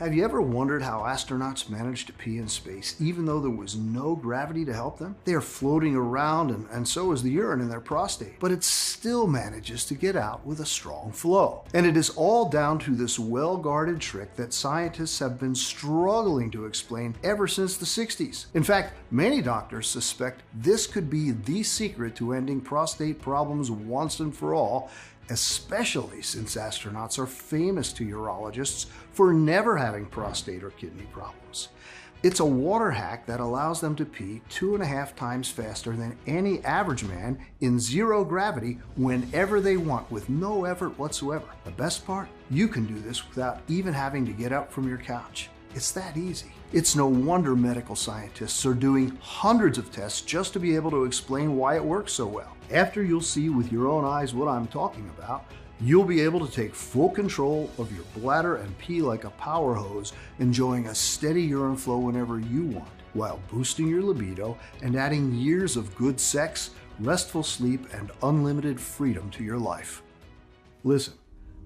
Have you ever wondered how astronauts manage to pee in space even though there was no gravity to help them? They are floating around and so is the urine in their prostate, but it still manages to get out with a strong flow. And it is all down to this well-guarded trick that scientists have been struggling to explain ever since the 60s. In fact, many doctors suspect this could be the secret to ending prostate problems once and for all, especially since astronauts are famous to urologists for never having prostate or kidney problems. It's a water hack that allows them to pee 2.5 times faster than any average man in zero gravity whenever they want with no effort whatsoever. The best part? You can do this without even having to get up from your couch. It's that easy. It's no wonder medical scientists are doing hundreds of tests just to be able to explain why it works so well. After you'll see with your own eyes what I'm talking about, you'll be able to take full control of your bladder and pee like a power hose, enjoying a steady urine flow whenever you want, while boosting your libido and adding years of good sex, restful sleep, and unlimited freedom to your life. Listen,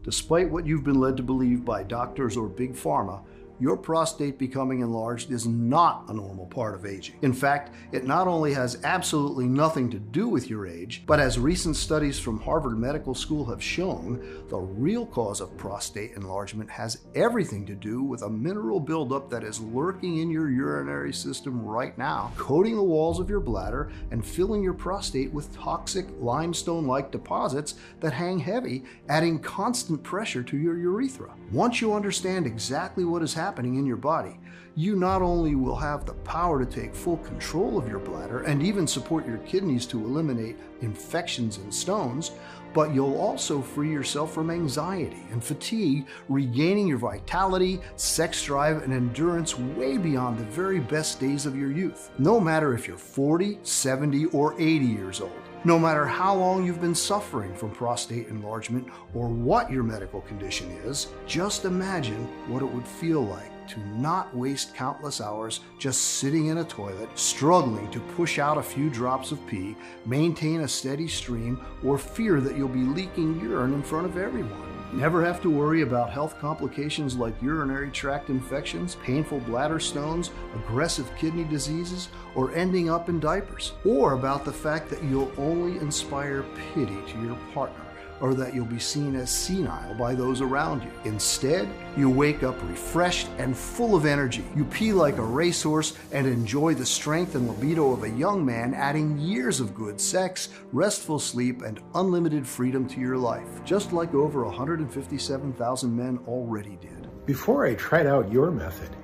despite what you've been led to believe by doctors or big pharma, your prostate becoming enlarged is not a normal part of aging. In fact, it not only has absolutely nothing to do with your age, but as recent studies from Harvard Medical School have shown, the real cause of prostate enlargement has everything to do with a mineral buildup that is lurking in your urinary system right now, coating the walls of your bladder and filling your prostate with toxic limestone-like deposits that hang heavy, adding constant pressure to your urethra. Once you understand exactly what is happening in your body, you not only will have the power to take full control of your bladder and even support your kidneys to eliminate infections and stones, but you'll also free yourself from anxiety and fatigue, regaining your vitality, sex drive, and endurance way beyond the very best days of your youth. No matter if you're 40, 70, or 80 years old. No matter how long you've been suffering from prostate enlargement or what your medical condition is, just imagine what it would feel like to not waste countless hours just sitting in a toilet, struggling to push out a few drops of pee, maintain a steady stream, or fear that you'll be leaking urine in front of everyone. Never have to worry about health complications like urinary tract infections, painful bladder stones, aggressive kidney diseases, or ending up in diapers. Or about the fact that you'll only inspire pity to your partner, or that you'll be seen as senile by those around you. Instead, you wake up refreshed and full of energy. You pee like a racehorse and enjoy the strength and libido of a young man, adding years of good sex, restful sleep, and unlimited freedom to your life, just like over 157,000 men already did. Before I tried out your method,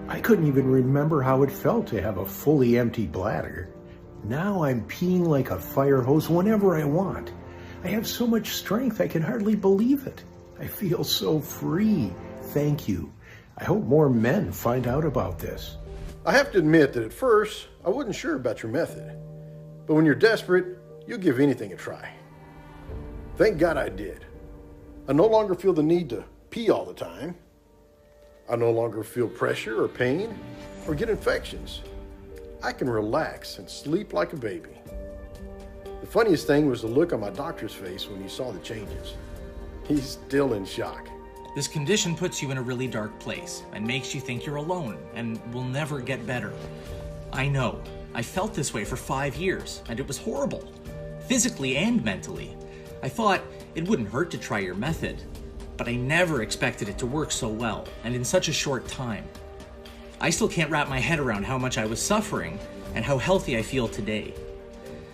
I couldn't even remember how it felt to have a fully empty bladder. Now I'm peeing like a fire hose whenever I want. I have so much strength I can hardly believe it. I feel so free. Thank you. I hope more men find out about this. I have to admit that at first, I wasn't sure about your method. But when you're desperate, you'll give anything a try. Thank God I did. I no longer feel the need to pee all the time. I no longer feel pressure or pain or get infections. I can relax and sleep like a baby. The funniest thing was the look on my doctor's face when he saw the changes. He's still in shock. This condition puts you in a really dark place and makes you think you're alone and will never get better. I know. I felt this way for 5 years, and it was horrible, physically and mentally. I thought it wouldn't hurt to try your method, but I never expected it to work so well and in such a short time. I still can't wrap my head around how much I was suffering and how healthy I feel today.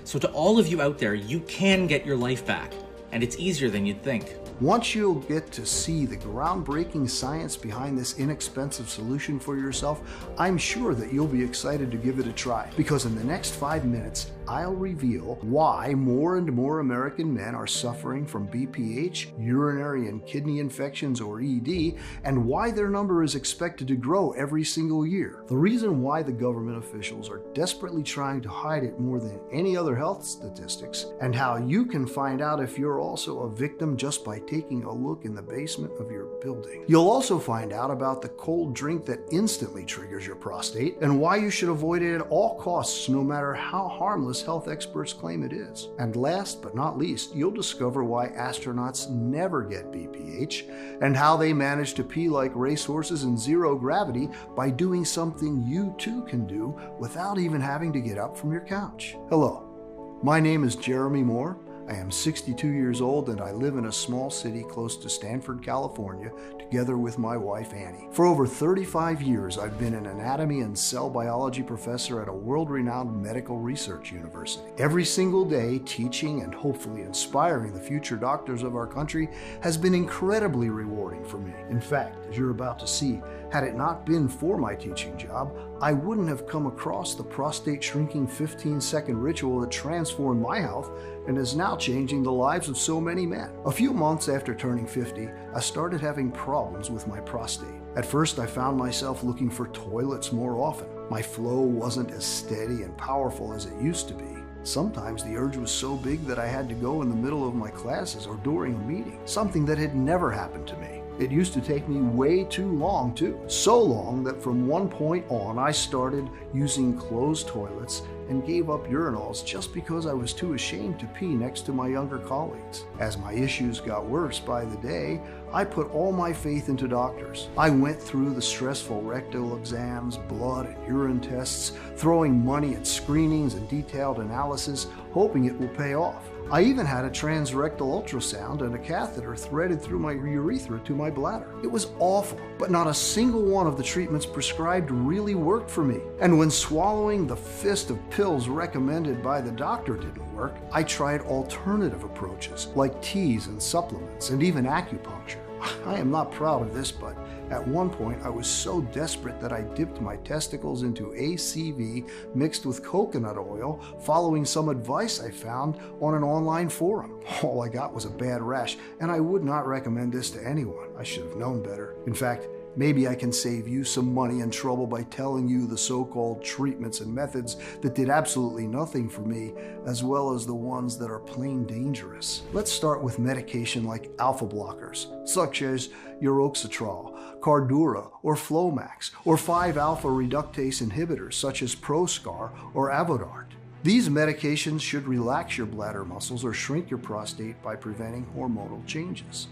So to all of you out there, you can get your life back, and it's easier than you'd think. Once you'll get to see the groundbreaking science behind this inexpensive solution for yourself, I'm sure that you'll be excited to give it a try. Because in the next 5 minutes, I'll reveal why more and more American men are suffering from BPH, urinary and kidney infections, or ED, and why their number is expected to grow every single year. The reason why the government officials are desperately trying to hide it more than any other health statistics, and how you can find out if you're also a victim just by taking a look in the basement of your building. You'll also find out about the cold drink that instantly triggers your prostate, and why you should avoid it at all costs no matter how harmless us health experts claim it is. And last but not least, you'll discover why astronauts never get BPH and how they manage to pee like racehorses in zero gravity by doing something you too can do without even having to get up from your couch. Hello, my name is Jeremy Moore. I am 62 years old and I live in a small city close to Stanford, California, together with my wife Annie. For over 35 years, I've been an anatomy and cell biology professor at a world-renowned medical research university. Every single day, teaching and hopefully inspiring the future doctors of our country has been incredibly rewarding for me. In fact, as you're about to see, had it not been for my teaching job, I wouldn't have come across the prostate shrinking 15-second ritual that transformed my health and is now changing the lives of so many men. A few months after turning 50, I started having problems with my prostate. At first, I found myself looking for toilets more often. My flow wasn't as steady and powerful as it used to be. Sometimes the urge was so big that I had to go in the middle of my classes or during a meeting, something that had never happened to me. It used to take me way too long too. So long that from one point on, I started using closed toilets and gave up urinals just because I was too ashamed to pee next to my younger colleagues. As my issues got worse by the day, I put all my faith into doctors. I went through the stressful rectal exams, blood and urine tests, throwing money at screenings and detailed analysis, hoping it will pay off. I even had a transrectal ultrasound and a catheter threaded through my urethra to my bladder. It was awful, but not a single one of the treatments prescribed really worked for me. And when swallowing the fist of pills recommended by the doctor didn't work, I tried alternative approaches like teas and supplements and even acupuncture. I am not proud of this, but at one point I was so desperate that I dipped my testicles into ACV mixed with coconut oil following some advice I found on an online forum. All I got was a bad rash, and I would not recommend this to anyone. I should have known better. In fact, maybe I can save you some money and trouble by telling you the so-called treatments and methods that did absolutely nothing for me, as well as the ones that are plain dangerous. Let's start with medication like alpha blockers, such as Uroxetrol, Cardura, or Flomax, or 5-alpha reductase inhibitors such as Proscar or Avodart. These medications should relax your bladder muscles or shrink your prostate by preventing hormonal changes.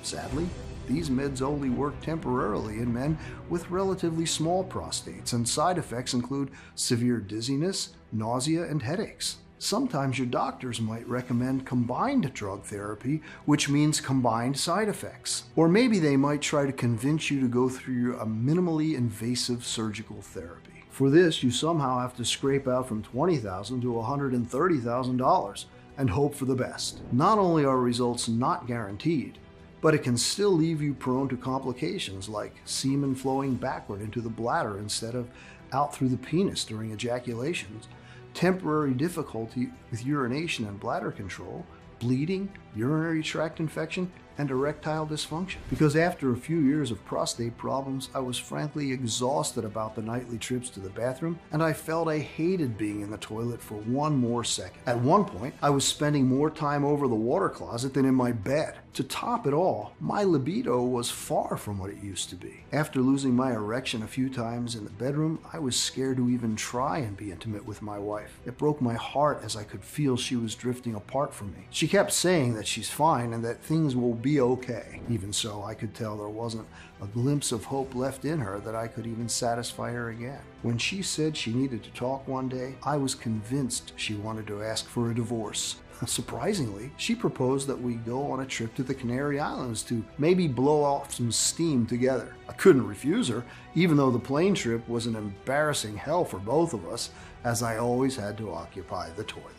Sadly, these meds only work temporarily in men with relatively small prostates, and side effects include severe dizziness, nausea, and headaches. Sometimes your doctors might recommend combined drug therapy, which means combined side effects. Or maybe they might try to convince you to go through a minimally invasive surgical therapy. For this, you somehow have to scrape out from $20,000 to $130,000 and hope for the best. Not only are results not guaranteed, but it can still leave you prone to complications like semen flowing backward into the bladder instead of out through the penis during ejaculations, temporary difficulty with urination and bladder control, bleeding, urinary tract infection, and erectile dysfunction. Because after a few years of prostate problems, I was frankly exhausted about the nightly trips to the bathroom, and I felt I hated being in the toilet for one more second. At one point, I was spending more time over the water closet than in my bed. To top it all, my libido was far from what it used to be. After losing my erection a few times in the bedroom, I was scared to even try and be intimate with my wife. It broke my heart as I could feel she was drifting apart from me. She kept saying that she's fine and that things will be okay. Even so, I could tell there wasn't a glimpse of hope left in her that I could even satisfy her again. When she said she needed to talk one day, I was convinced she wanted to ask for a divorce. Surprisingly, she proposed that we go on a trip to the Canary Islands to maybe blow off some steam together. I couldn't refuse her, even though the plane trip was an embarrassing hell for both of us, as I always had to occupy the toilet.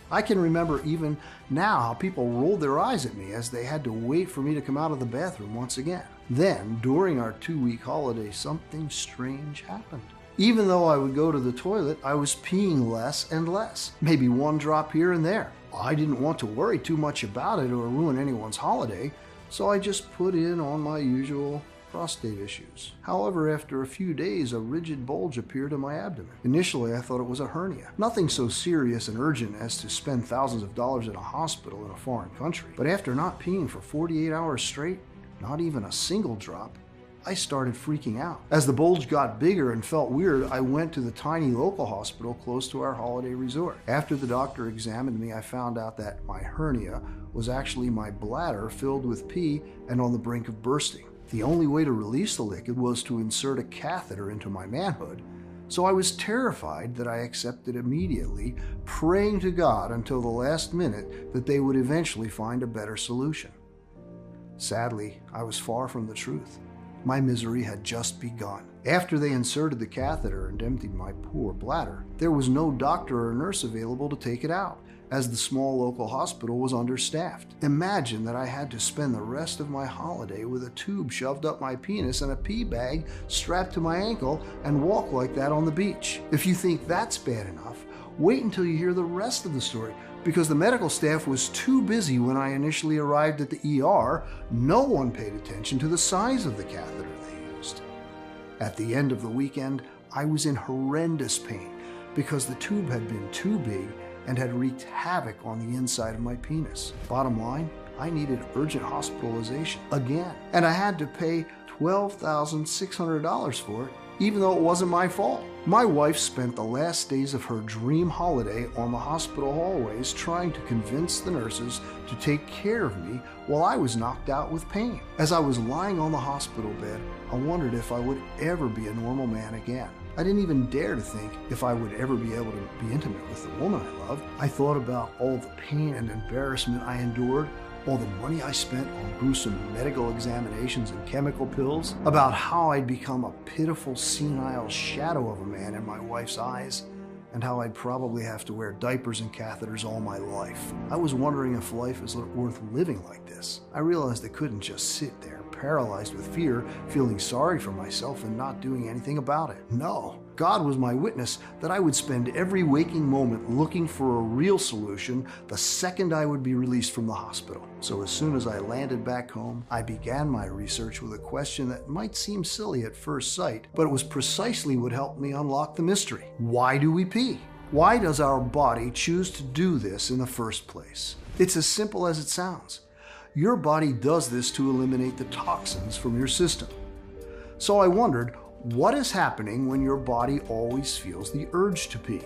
I can remember even now how people rolled their eyes at me as they had to wait for me to come out of the bathroom once again. Then, during our 2-week holiday, something strange happened. Even though I would go to the toilet, I was peeing less and less, maybe one drop here and there. I didn't want to worry too much about it or ruin anyone's holiday, so I just put in on my usual prostate issues. However, after a few days, a rigid bulge appeared in my abdomen. Initially, I thought it was a hernia. Nothing so serious and urgent as to spend thousands of dollars in a hospital in a foreign country. But after not peeing for 48 hours straight, not even a single drop, I started freaking out. As the bulge got bigger and felt weird, I went to the tiny local hospital close to our holiday resort. After the doctor examined me, I found out that my hernia was actually my bladder filled with pee and on the brink of bursting. The only way to release the liquid was to insert a catheter into my manhood, so I was terrified that I accepted immediately, praying to God until the last minute that they would eventually find a better solution. Sadly, I was far from the truth. My misery had just begun. After they inserted the catheter and emptied my poor bladder, there was no doctor or nurse available to take it out, as the small local hospital was understaffed. Imagine that I had to spend the rest of my holiday with a tube shoved up my penis and a pee bag strapped to my ankle and walk like that on the beach. If you think that's bad enough, wait until you hear the rest of the story, because the medical staff was too busy when I initially arrived at the ER. No one paid attention to the size of the catheter they used. At the end of the weekend, I was in horrendous pain because the tube had been too big and had wreaked havoc on the inside of my penis. Bottom line, I needed urgent hospitalization again, and I had to pay $12,600 for it, even though it wasn't my fault. My wife spent the last days of her dream holiday on the hospital hallways trying to convince the nurses to take care of me while I was knocked out with pain. As I was lying on the hospital bed, I wondered if I would ever be a normal man again. I didn't even dare to think if I would ever be able to be intimate with the woman I loved. I thought about all the pain and embarrassment I endured, all the money I spent on gruesome medical examinations and chemical pills, about how I'd become a pitiful, senile shadow of a man in my wife's eyes, and how I'd probably have to wear diapers and catheters all my life. I was wondering if life is worth living like this. I realized I couldn't just sit there, paralyzed with fear, feeling sorry for myself and not doing anything about it. No, God was my witness that I would spend every waking moment looking for a real solution the second I would be released from the hospital. So as soon as I landed back home, I began my research with a question that might seem silly at first sight, but it was precisely what helped me unlock the mystery. Why do we pee? Why does our body choose to do this in the first place? It's as simple as it sounds. Your body does this to eliminate the toxins from your system. So I wondered, what is happening when your body always feels the urge to pee?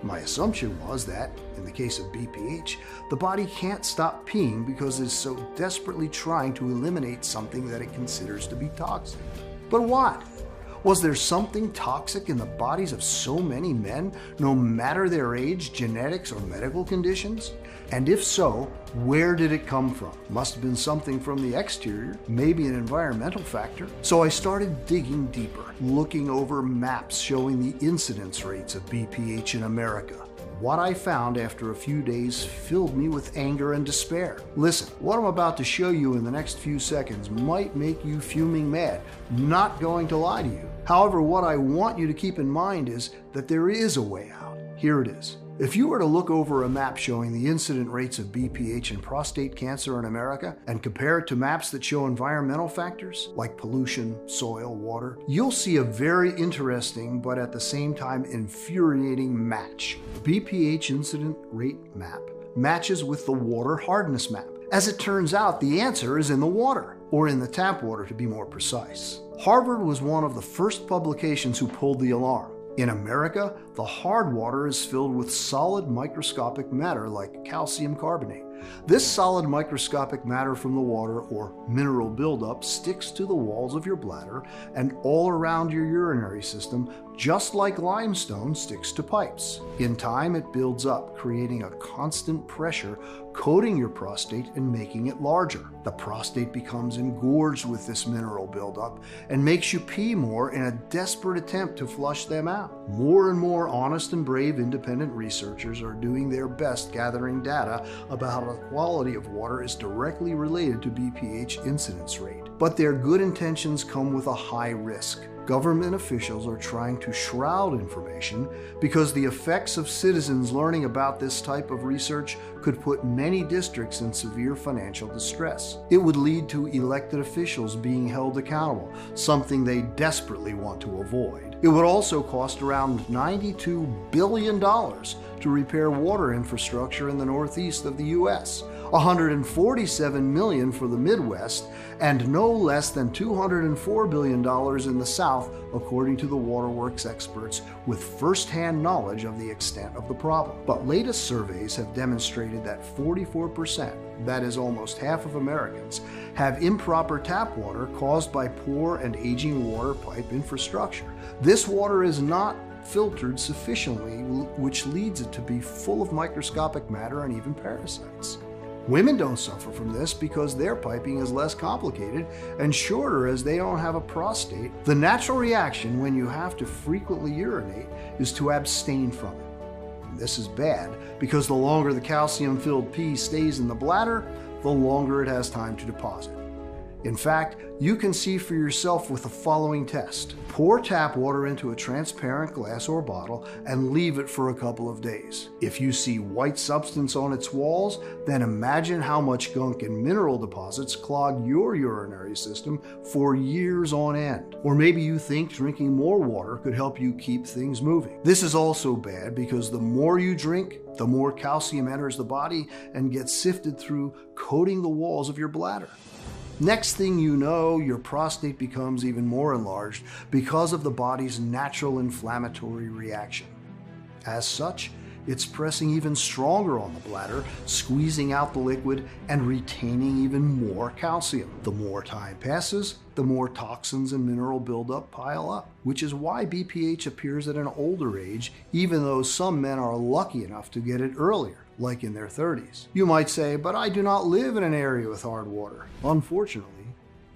My assumption was that, in the case of BPH, the body can't stop peeing because it's so desperately trying to eliminate something that it considers to be toxic. But what? Was there something toxic in the bodies of so many men, no matter their age, genetics, or medical conditions? And if so, where did it come from? Must have been something from the exterior, maybe an environmental factor. So I started digging deeper, looking over maps showing the incidence rates of BPH in America. What I found after a few days filled me with anger and despair. Listen, what I'm about to show you in the next few seconds might make you fuming mad. Not going to lie to you. However, what I want you to keep in mind is that there is a way out. Here it is. If you were to look over a map showing the incident rates of BPH and prostate cancer in America and compare it to maps that show environmental factors like pollution, soil, water, you'll see a very interesting but at the same time infuriating match. The BPH incident rate map matches with the water hardness map. As it turns out, the answer is in the water, or in the tap water to be more precise. Harvard was one of the first publications who pulled the alarm. In America, the hard water is filled with solid microscopic matter like calcium carbonate. This solid microscopic matter from the water, or mineral buildup, sticks to the walls of your bladder and all around your urinary system, just like limestone sticks to pipes. In time, it builds up, creating a constant pressure, coating your prostate and making it larger. The prostate becomes engorged with this mineral buildup and makes you pee more in a desperate attempt to flush them out. More and more honest and brave independent researchers are doing their best gathering data about how the quality of water is directly related to BPH incidence rate. But their good intentions come with a high risk. Government officials are trying to shroud information because the effects of citizens learning about this type of research could put many districts in severe financial distress. It would lead to elected officials being held accountable, something they desperately want to avoid. It would also cost around $92 billion to repair water infrastructure in the northeast of the U.S., 147 million for the Midwest, and no less than $204 billion in the South, according to the waterworks experts with first-hand knowledge of the extent of the problem. But latest surveys have demonstrated that 44%, that is almost half of Americans, have improper tap water caused by poor and aging water pipe infrastructure. This water is not filtered sufficiently, which leads it to be full of microscopic matter and even parasites. Women don't suffer from this because their piping is less complicated and shorter, as they don't have a prostate. The natural reaction when you have to frequently urinate is to abstain from it. And this is bad because the longer the calcium-filled pee stays in the bladder, the longer it has time to deposit. In fact, you can see for yourself with the following test. Pour tap water into a transparent glass or bottle and leave it for a couple of days. If you see white substance on its walls, then imagine how much gunk and mineral deposits clog your urinary system for years on end. Or maybe you think drinking more water could help you keep things moving. This is also bad because the more you drink, the more calcium enters the body and gets sifted through, coating the walls of your bladder. Next thing you know, your prostate becomes even more enlarged because of the body's natural inflammatory reaction. As such, it's pressing even stronger on the bladder, squeezing out the liquid and retaining even more calcium. The more time passes, the more toxins and mineral buildup pile up, which is why BPH appears at an older age, even though some men are lucky enough to get it earlier, like in their 30s. You might say, but I do not live in an area with hard water. Unfortunately,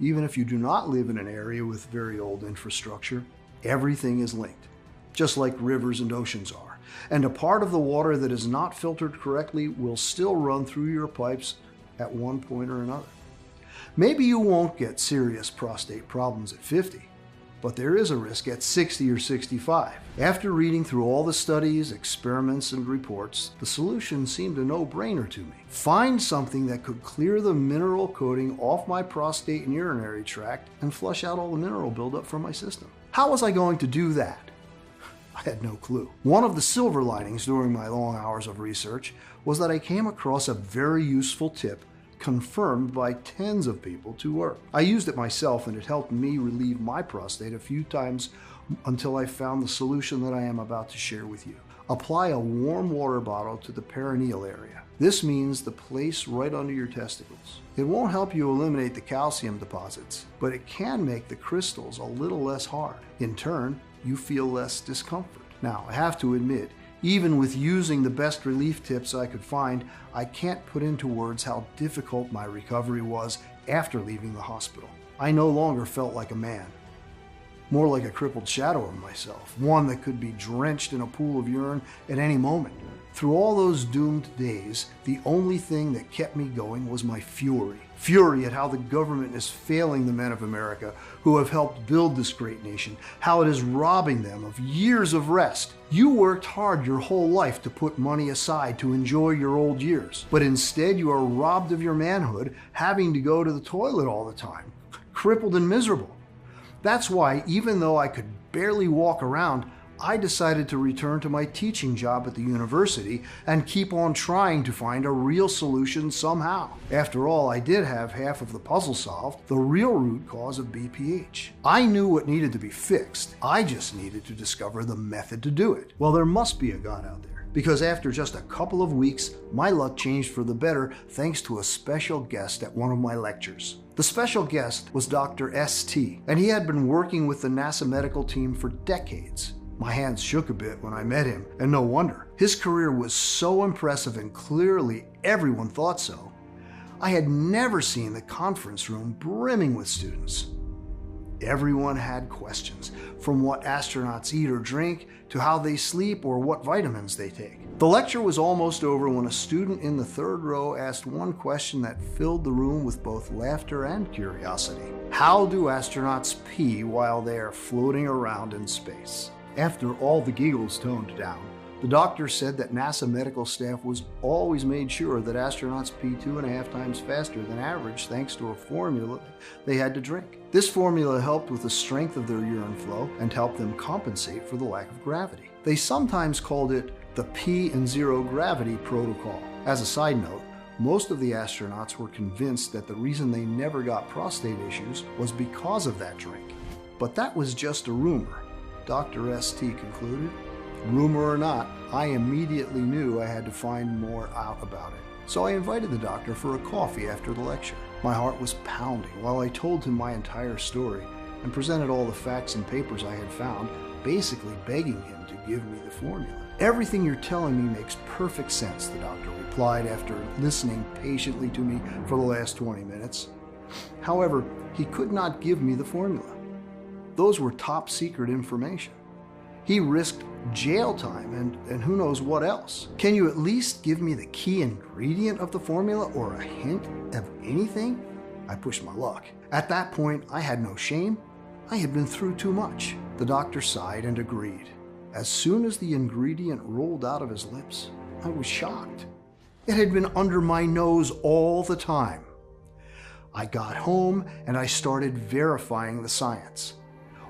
even if you do not live in an area with very old infrastructure, everything is linked, just like rivers and oceans are. And a part of the water that is not filtered correctly will still run through your pipes at one point or another. Maybe you won't get serious prostate problems at 50, but there is a risk at 60 or 65. After reading through all the studies, experiments, and reports, the solution seemed a no-brainer to me. Find something that could clear the mineral coating off my prostate and urinary tract and flush out all the mineral buildup from my system. How was I going to do that? I had no clue. One of the silver linings during my long hours of research was that I came across a very useful tip confirmed by tens of people to work. I used it myself and it helped me relieve my prostate a few times until I found the solution that I am about to share with you. Apply a warm water bottle to the perineal area. This means the place right under your testicles. It won't help you eliminate the calcium deposits, but it can make the crystals a little less hard. In turn, you feel less discomfort. Now, I have to admit, even with using the best relief tips I could find, I can't put into words how difficult my recovery was after leaving the hospital. I no longer felt like a man, more like a crippled shadow of myself, one that could be drenched in a pool of urine at any moment. Through all those doomed days, the only thing that kept me going was my fury. Fury at how the government is failing the men of America who have helped build this great nation, how it is robbing them of years of rest. You worked hard your whole life to put money aside to enjoy your old years, but instead you are robbed of your manhood, having to go to the toilet all the time, crippled and miserable. That's why, even though I could barely walk around, I decided to return to my teaching job at the university and keep on trying to find a real solution somehow. After all, I did have half of the puzzle solved, the real root cause of BPH. I knew what needed to be fixed. I just needed to discover the method to do it. Well, there must be a God out there, because after just a couple of weeks, my luck changed for the better thanks to a special guest at one of my lectures. The special guest was Dr. S.T., and he had been working with the NASA medical team for decades. My hands shook a bit when I met him, and no wonder. His career was so impressive and clearly everyone thought so. I had never seen the conference room brimming with students. Everyone had questions, from what astronauts eat or drink to how they sleep or what vitamins they take. The lecture was almost over when a student in the third row asked one question that filled the room with both laughter and curiosity. How do astronauts pee while they are floating around in space? After all the giggles toned down, the doctor said that NASA medical staff was always made sure that astronauts pee 2.5 times faster than average thanks to a formula they had to drink. This formula helped with the strength of their urine flow and helped them compensate for the lack of gravity. They sometimes called it the P in zero gravity protocol. As a side note, Most of the astronauts were convinced that the reason they never got prostate issues was because of that drink. But that was just a rumor, Dr. St. concluded. Rumor or not, I immediately knew I had to find more out about it. So I invited the doctor for a coffee after the lecture. My heart was pounding while I told him my entire story and presented all the facts and papers I had found, basically begging him to give me the formula. Everything you're telling me makes perfect sense, the doctor replied after listening patiently to me for the last 20 minutes. However, he could not give me the formula. Those were top secret information. He risked jail time and who knows what else. Can you at least give me the key ingredient of the formula or a hint of anything? I pushed my luck. At that point, I had no shame. I had been through too much. The doctor sighed and agreed. As soon as the ingredient rolled out of his lips, I was shocked. It had been under my nose all the time. I got home and I started verifying the science.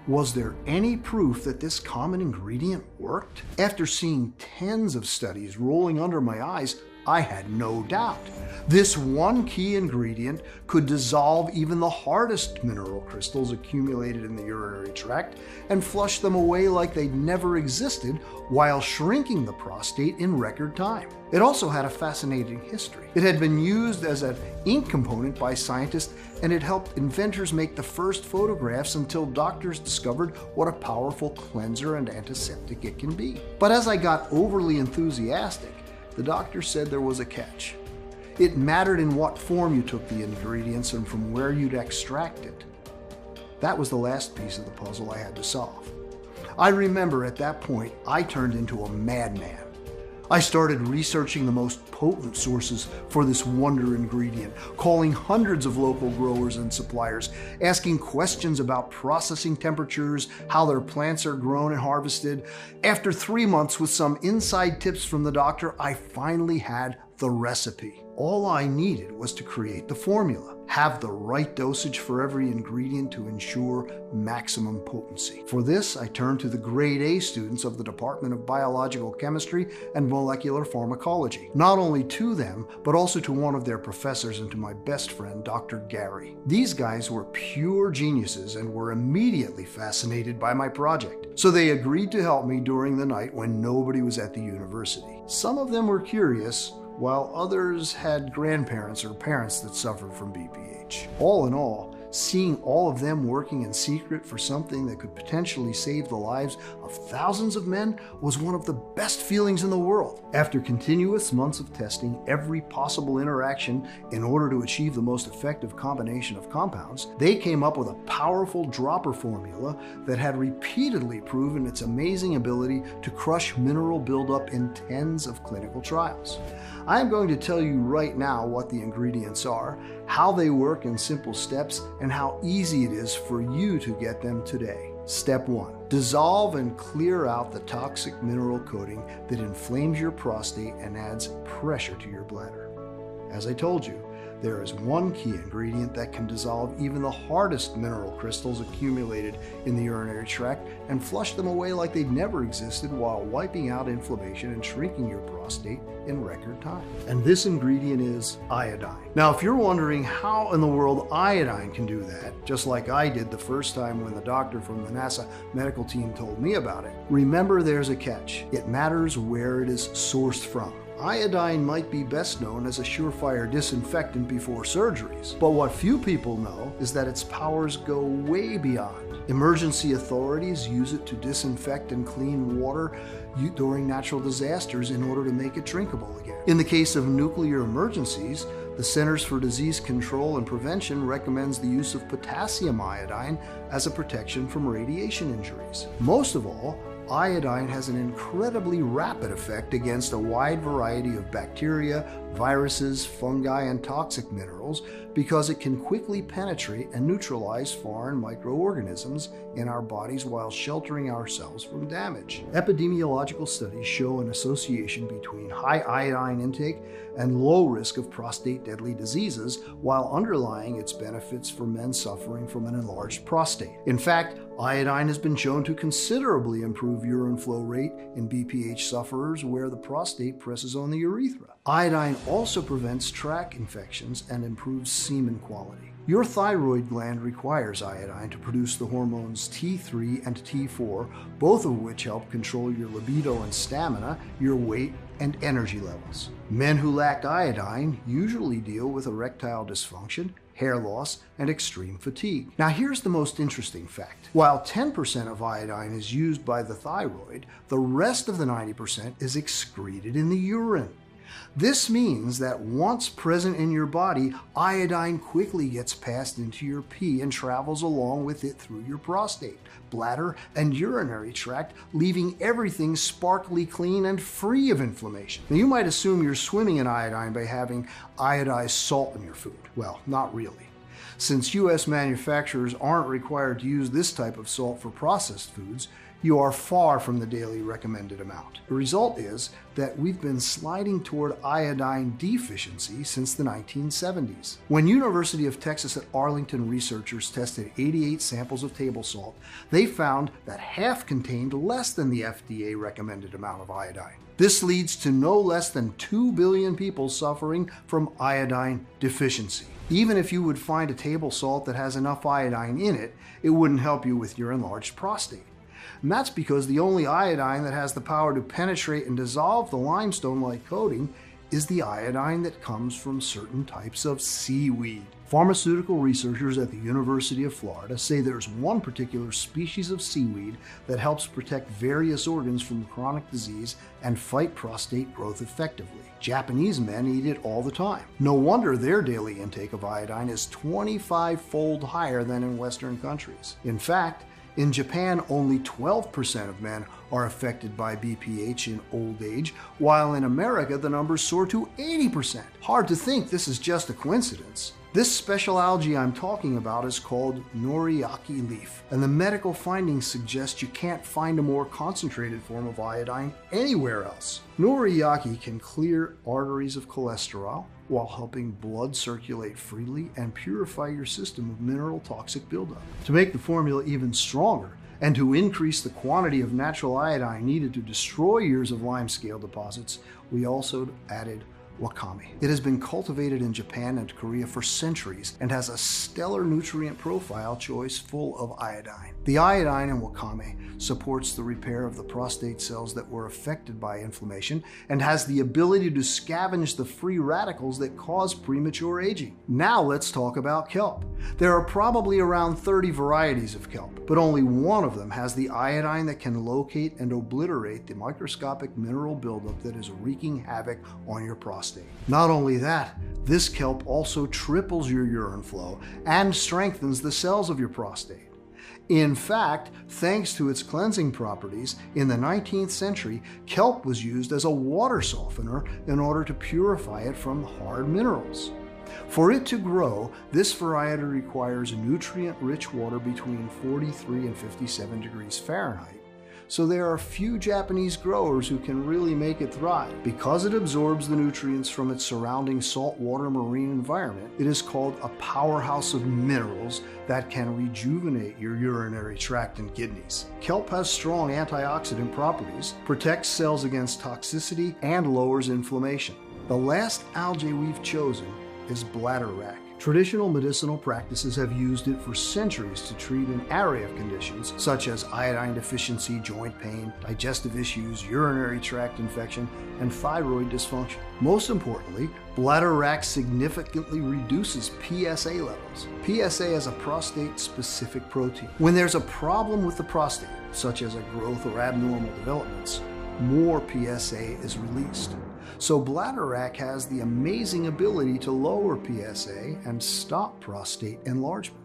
Was there any proof that this common ingredient worked? After seeing tens of studies rolling under my eyes, I had no doubt. This one key ingredient could dissolve even the hardest mineral crystals accumulated in the urinary tract and flush them away like they'd never existed while shrinking the prostate in record time. It also had a fascinating history. It had been used as an ink component by scientists, and it helped inventors make the first photographs until doctors discovered what a powerful cleanser and antiseptic it can be. But as I got overly enthusiastic, the doctor said there was a catch. It mattered in what form you took the ingredients and from where you'd extract it. That was the last piece of the puzzle I had to solve. I remember at that point, I turned into a madman. I started researching the most potent sources for this wonder ingredient, calling hundreds of local growers and suppliers, asking questions about processing temperatures, how their plants are grown and harvested. After 3 months with some inside tips from the doctor, I finally had the recipe. All I needed was to create the formula, have the right dosage for every ingredient to ensure maximum potency. For this, I turned to the grade A students of the Department of Biological Chemistry and Molecular Pharmacology. Not only to them, but also to one of their professors and to my best friend, Dr. Gary. These guys were pure geniuses and were immediately fascinated by my project. So they agreed to help me during the night when nobody was at the university. Some of them were curious, while others had grandparents or parents that suffered from BPH. All in all, seeing all of them working in secret for something that could potentially save the lives of thousands of men was one of the best feelings in the world. After continuous months of testing every possible interaction in order to achieve the most effective combination of compounds, they came up with a powerful dropper formula that had repeatedly proven its amazing ability to crush mineral buildup in tens of clinical trials. I am going to tell you right now what the ingredients are, how they work in simple steps, and how easy it is for you to get them today. Step 1. Dissolve and clear out the toxic mineral coating that inflames your prostate and adds pressure to your bladder. As I told you, there is one key ingredient that can dissolve even the hardest mineral crystals accumulated in the urinary tract and flush them away like they'd never existed while wiping out inflammation and shrinking your prostate in record time. And this ingredient is iodine. Now, if you're wondering how in the world iodine can do that, just like I did the first time when the doctor from the NASA medical team told me about it, remember there's a catch. It matters where it is sourced from. Iodine might be best known as a surefire disinfectant before surgeries, but what few people know is that its powers go way beyond. Emergency authorities use it to disinfect and clean water during natural disasters in order to make it drinkable again. In the case of nuclear emergencies, the Centers for Disease Control and Prevention recommends the use of potassium iodine as a protection from radiation injuries. Most of all, iodine has an incredibly rapid effect against a wide variety of bacteria, viruses, fungi, and toxic minerals because it can quickly penetrate and neutralize foreign microorganisms in our bodies while sheltering ourselves from damage. Epidemiological studies show an association between high iodine intake and low risk of prostate deadly diseases, while underlying its benefits for men suffering from an enlarged prostate. In fact, iodine has been shown to considerably improve urine flow rate in BPH sufferers where the prostate presses on the urethra. Iodine also prevents tract infections and improves semen quality. Your thyroid gland requires iodine to produce the hormones T3 and T4, both of which help control your libido and stamina, your weight, and energy levels. Men who lack iodine usually deal with erectile dysfunction, hair loss, and extreme fatigue. Now here's the most interesting fact. While 10% of iodine is used by the thyroid, the rest of the 90% is excreted in the urine. This means that once present in your body, iodine quickly gets passed into your pee and travels along with it through your prostate, bladder, and urinary tract, leaving everything sparkly clean and free of inflammation. Now, you might assume you're swimming in iodine by having iodized salt in your food. Well, not really. Since U.S. manufacturers aren't required to use this type of salt for processed foods, you are far from the daily recommended amount. The result is that we've been sliding toward iodine deficiency since the 1970s. When University of Texas at Arlington researchers tested 88 samples of table salt, they found that half contained less than the FDA recommended amount of iodine. This leads to no less than 2 billion people suffering from iodine deficiency. Even if you would find a table salt that has enough iodine in it, it wouldn't help you with your enlarged prostate. And that's because the only iodine that has the power to penetrate and dissolve the limestone-like coating is the iodine that comes from certain types of seaweed. Pharmaceutical researchers at the University of Florida say there's one particular species of seaweed that helps protect various organs from chronic disease and fight prostate growth effectively. Japanese men eat it all the time. No wonder their daily intake of iodine is 25-fold higher than in Western countries. In fact, in Japan, only 12% of men are affected by BPH in old age, while in America the numbers soar to 80%. Hard to think this is just a coincidence. This special algae I'm talking about is called noriaki leaf, and the medical findings suggest you can't find a more concentrated form of iodine anywhere else. Noriaki can clear arteries of cholesterol while helping blood circulate freely and purify your system of mineral toxic buildup. To make the formula even stronger, and to increase the quantity of natural iodine needed to destroy years of limescale deposits, we also added wakame. It has been cultivated in Japan and Korea for centuries and has a stellar nutrient profile choice full of iodine. The iodine in wakame supports the repair of the prostate cells that were affected by inflammation and has the ability to scavenge the free radicals that cause premature aging. Now let's talk about kelp. There are probably around 30 varieties of kelp, but only one of them has the iodine that can locate and obliterate the microscopic mineral buildup that is wreaking havoc on your prostate. Not only that, this kelp also triples your urine flow and strengthens the cells of your prostate. In fact, thanks to its cleansing properties, in the 19th century, kelp was used as a water softener in order to purify it from hard minerals. For it to grow, this variety requires nutrient-rich water between 43 and 57 degrees Fahrenheit. So there are few Japanese growers who can really make it thrive. Because it absorbs the nutrients from its surrounding saltwater marine environment, it is called a powerhouse of minerals that can rejuvenate your urinary tract and kidneys. Kelp has strong antioxidant properties, protects cells against toxicity, and lowers inflammation. The last algae we've chosen is bladderwrack. Traditional medicinal practices have used it for centuries to treat an array of conditions such as iodine deficiency, joint pain, digestive issues, urinary tract infection, and thyroid dysfunction. Most importantly, bladderwrack significantly reduces PSA levels. PSA is a prostate-specific protein. When there's a problem with the prostate, such as a growth or abnormal developments, more PSA is released. So bladderwrack has the amazing ability to lower PSA and stop prostate enlargement.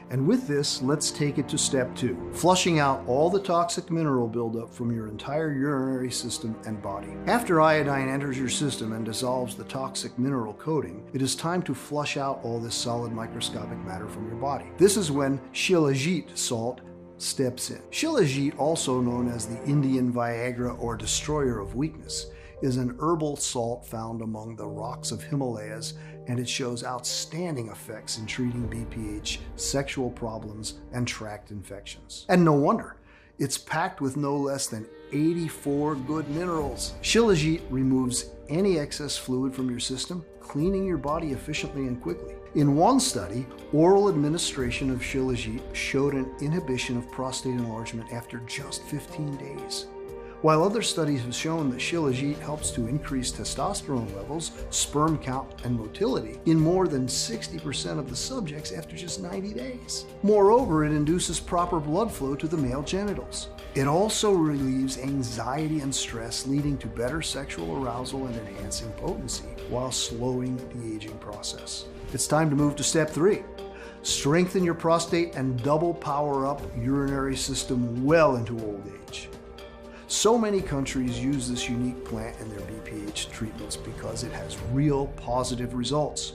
And with this, let's take it to step 2, flushing out all the toxic mineral buildup from your entire urinary system and body. After iodine enters your system and dissolves the toxic mineral coating, it is time to flush out all this solid microscopic matter from your body. This is when Shilajit salt steps in. Shilajit, also known as the Indian Viagra or destroyer of weakness, is an herbal salt found among the rocks of Himalayas, and it shows outstanding effects in treating BPH, sexual problems, and tract infections. And no wonder. It's packed with no less than 84 good minerals. Shilajit removes any excess fluid from your system, cleaning your body efficiently and quickly. In one study, oral administration of Shilajit showed an inhibition of prostate enlargement after just 15 days. While other studies have shown that Shilajit helps to increase testosterone levels, sperm count, and motility in more than 60% of the subjects after just 90 days. Moreover, it induces proper blood flow to the male genitals. It also relieves anxiety and stress, leading to better sexual arousal and enhancing potency while slowing the aging process. It's time to move to step 3. Strengthen your prostate and double power up urinary system well into old age. So many countries use this unique plant in their BPH treatments because it has real positive results.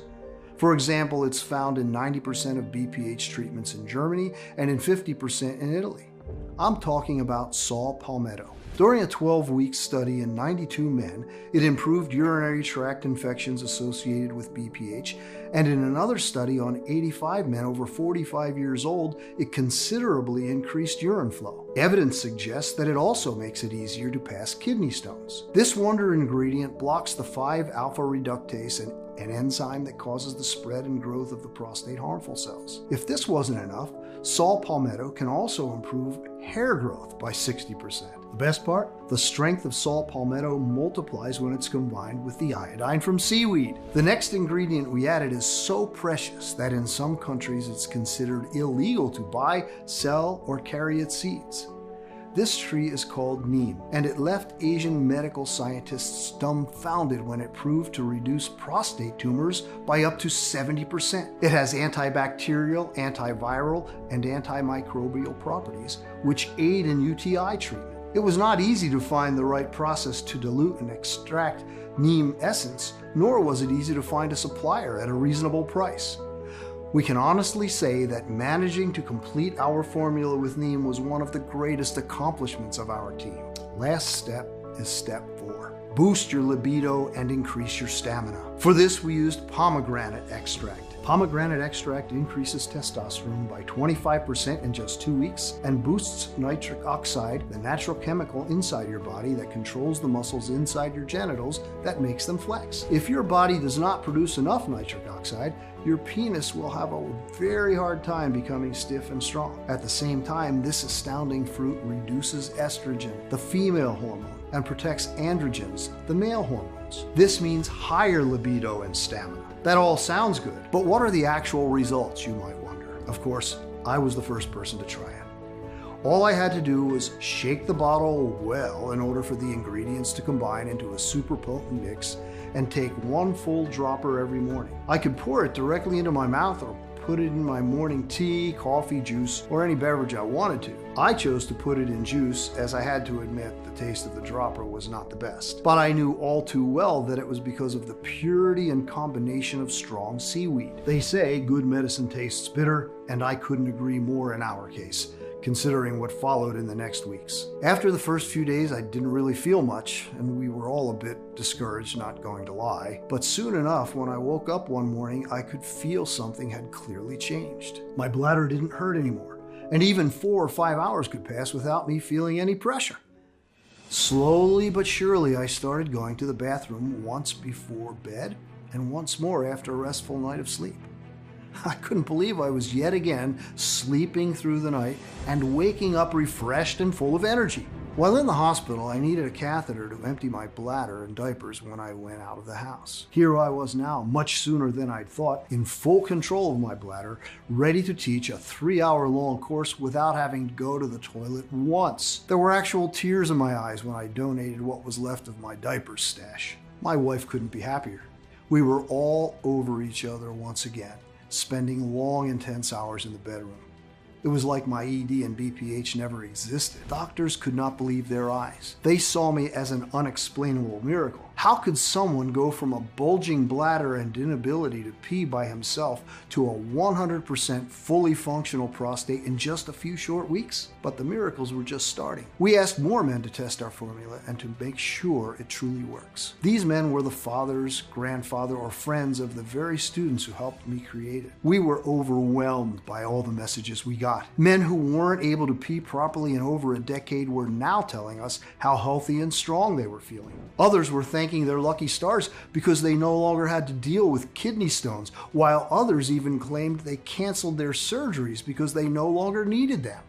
For example, it's found in 90% of BPH treatments in Germany and in 50% in Italy. I'm talking about saw palmetto. During a 12-week study in 92 men, it improved urinary tract infections associated with BPH, and in another study on 85 men over 45 years old, it considerably increased urine flow. Evidence suggests that it also makes it easier to pass kidney stones. This wonder ingredient blocks the 5-alpha reductase, an enzyme that causes the spread and growth of the prostate harmful cells. If this wasn't enough, saw palmetto can also improve hair growth by 60%. The best part? The strength of saw palmetto multiplies when it's combined with the iodine from seaweed. The next ingredient we added is so precious that in some countries it's considered illegal to buy, sell, or carry its seeds. This tree is called neem, and it left Asian medical scientists dumbfounded when it proved to reduce prostate tumors by up to 70%. It has antibacterial, antiviral, and antimicrobial properties, which aid in UTI treatment. It was not easy to find the right process to dilute and extract neem essence, nor was it easy to find a supplier at a reasonable price. We can honestly say that managing to complete our formula with neem was one of the greatest accomplishments of our team. Last step is step 4. Boost your libido and increase your stamina. For this, we used pomegranate extract. Pomegranate extract increases testosterone by 25% in just 2 weeks and boosts nitric oxide, the natural chemical inside your body that controls the muscles inside your genitals that makes them flex. If your body does not produce enough nitric oxide, your penis will have a very hard time becoming stiff and strong. At the same time, this astounding fruit reduces estrogen, the female hormone, and protects androgens, the male hormones. This means higher libido and stamina. That all sounds good, but what are the actual results, you might wonder? Of course, I was the first person to try it. All I had to do was shake the bottle well in order for the ingredients to combine into a super potent mix and take 1 full dropper every morning. I could pour it directly into my mouth or put it in my morning tea, coffee, juice, or any beverage I wanted to. I chose to put it in juice as I had to admit the taste of the dropper was not the best. But I knew all too well that it was because of the purity and combination of strong seaweed. They say good medicine tastes bitter, and I couldn't agree more in our case, considering what followed in the next weeks. After the first few days, I didn't really feel much, and we were all a bit discouraged, not going to lie. But soon enough, when I woke up one morning, I could feel something had clearly changed. My bladder didn't hurt anymore, and even 4 or 5 hours could pass without me feeling any pressure. Slowly but surely, I started going to the bathroom once before bed and once more after a restful night of sleep. I couldn't believe I was yet again sleeping through the night and waking up refreshed and full of energy. While in the hospital, I needed a catheter to empty my bladder and diapers when I went out of the house. Here I was now, much sooner than I'd thought, in full control of my bladder, ready to teach a 3-hour-long course without having to go to the toilet once. There were actual tears in my eyes when I donated what was left of my diaper stash. My wife couldn't be happier. We were all over each other once again, spending long, intense hours in the bedroom. It was like my ED and BPH never existed. Doctors could not believe their eyes. They saw me as an unexplainable miracle. How could someone go from a bulging bladder and inability to pee by himself to a 100% fully functional prostate in just a few short weeks? But the miracles were just starting. We asked more men to test our formula and to make sure it truly works. These men were the fathers, grandfather, or friends of the very students who helped me create it. We were overwhelmed by all the messages we got. Men who weren't able to pee properly in over a decade were now telling us how healthy and strong they were feeling. Others were thanking their lucky stars because they no longer had to deal with kidney stones, while others even claimed they canceled their surgeries because they no longer needed them.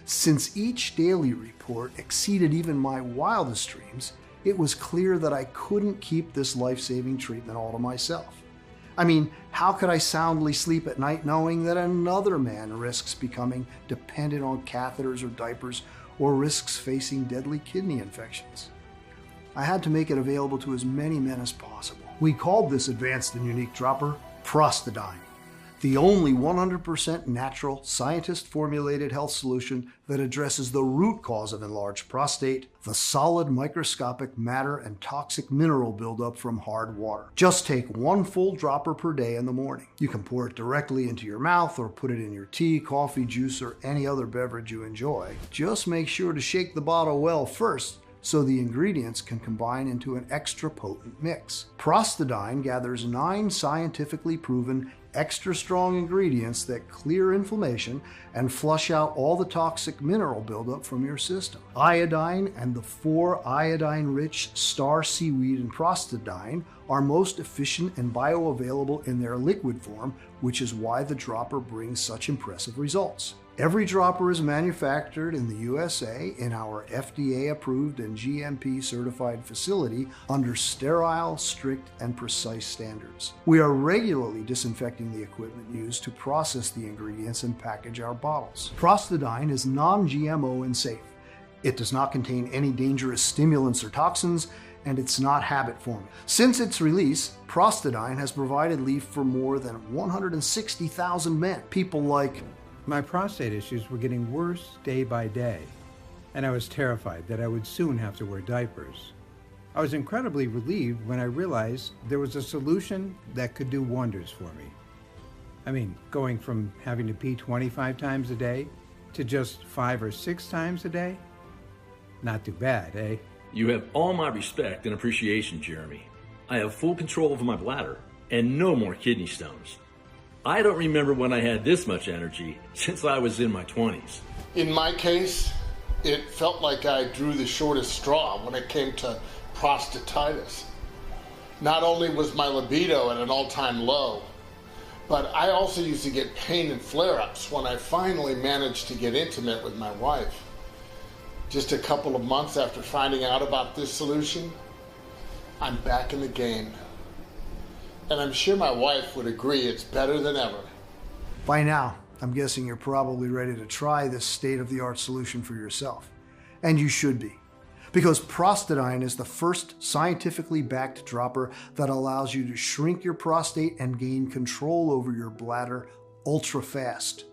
Since each daily report exceeded even my wildest dreams, it was clear that I couldn't keep this life-saving treatment all to myself. I mean, how could I soundly sleep at night knowing that another man risks becoming dependent on catheters or diapers, or risks facing deadly kidney infections? I had to make it available to as many men as possible. We called this advanced and unique dropper Prostadine, the only 100% natural, scientist-formulated health solution that addresses the root cause of enlarged prostate, the solid microscopic matter and toxic mineral buildup from hard water. Just take one full dropper per day in the morning. You can pour it directly into your mouth or put it in your tea, coffee, juice, or any other beverage you enjoy. Just make sure to shake the bottle well first, so the ingredients can combine into an extra potent mix. Prostadine gathers 9 scientifically proven extra strong ingredients that clear inflammation and flush out all the toxic mineral buildup from your system. Iodine and the 4 iodine-rich star seaweed in Prostadine are most efficient and bioavailable in their liquid form, which is why the dropper brings such impressive results. Every dropper is manufactured in the USA in our FDA-approved and GMP-certified facility under sterile, strict, and precise standards. We are regularly disinfecting the equipment used to process the ingredients and package our bottles. Prostadine is non-GMO and safe. It does not contain any dangerous stimulants or toxins, and it's not habit-forming. Since its release, Prostadine has provided relief for more than 160,000 men. People like, my prostate issues were getting worse day by day, and I was terrified that I would soon have to wear diapers. I was incredibly relieved when I realized there was a solution that could do wonders for me. I mean, going from having to pee 25 times a day to just 5 or 6 times a day? Not too bad, eh? You have all my respect and appreciation, Jeremy. I have full control over my bladder and no more kidney stones. I don't remember when I had this much energy since I was in my 20s. In my case, it felt like I drew the shortest straw when it came to prostatitis. Not only was my libido at an all-time low, but I also used to get pain and flare-ups when I finally managed to get intimate with my wife. Just a couple of months after finding out about this solution, I'm back in the game. And I'm sure my wife would agree it's better than ever. by now, I'm guessing you're probably ready to try this state-of-the-art solution for yourself. And you should be. Because Prostadine is the first scientifically backed dropper that allows you to shrink your prostate and gain control over your bladder ultra fast.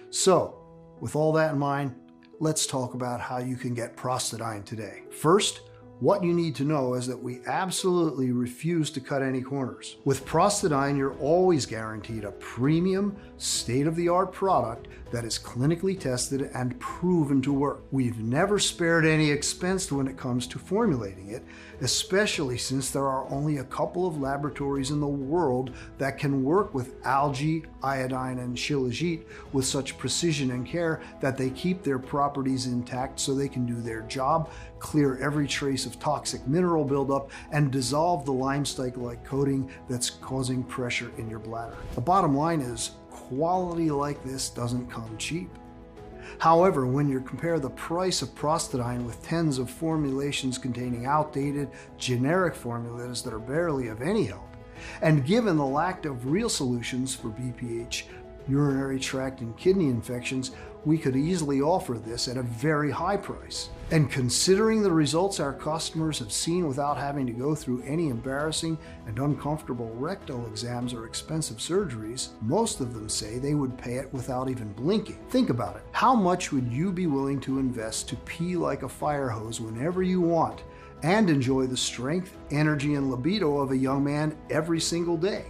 So, with all that in mind, let's talk about how you can get Prostadine today. First, what you need to know is that we absolutely refuse to cut any corners. With Prostadine, you're always guaranteed a premium, state-of-the-art product that is clinically tested and proven to work. We've never spared any expense when it comes to formulating it, especially since there are only a couple of laboratories in the world that can work with algae, iodine, and shilajit with such precision and care that they keep their properties intact so they can do their job, clear every trace of toxic mineral buildup, and dissolve the limestike-like coating that's causing pressure in your bladder. The bottom line is, quality like this doesn't come cheap. However, when you compare the price of Prostadine with tens of formulations containing outdated, generic formulas that are barely of any help, and given the lack of real solutions for BPH, urinary tract, and kidney infections, we could easily offer this at a very high price. And considering the results our customers have seen without having to go through any embarrassing and uncomfortable rectal exams or expensive surgeries, most of them say they would pay it without even blinking. Think about it. How much would you be willing to invest to pee like a fire hose whenever you want and enjoy the strength, energy, and libido of a young man every single day?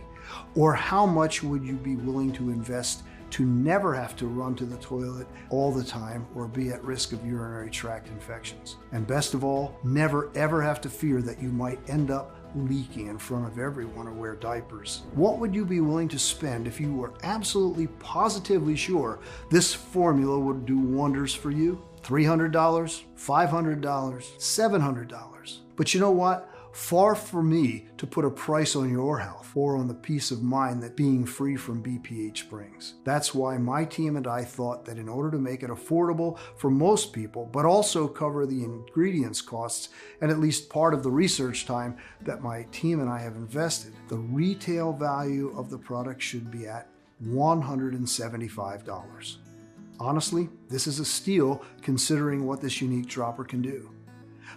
Or how much would you be willing to invest to never have to run to the toilet all the time or be at risk of urinary tract infections? And best of all, never ever have to fear that you might end up leaking in front of everyone or wear diapers. What would you be willing to spend if you were absolutely positively sure this formula would do wonders for you? $300, $500, $700. But you know what? Far from me to put a price on your health or on the peace of mind that being free from BPH brings. That's why my team and I thought that in order to make it affordable for most people, but also cover the ingredients costs and at least part of the research time that my team and I have invested, the retail value of the product should be at $175. Honestly, this is a steal considering what this unique dropper can do.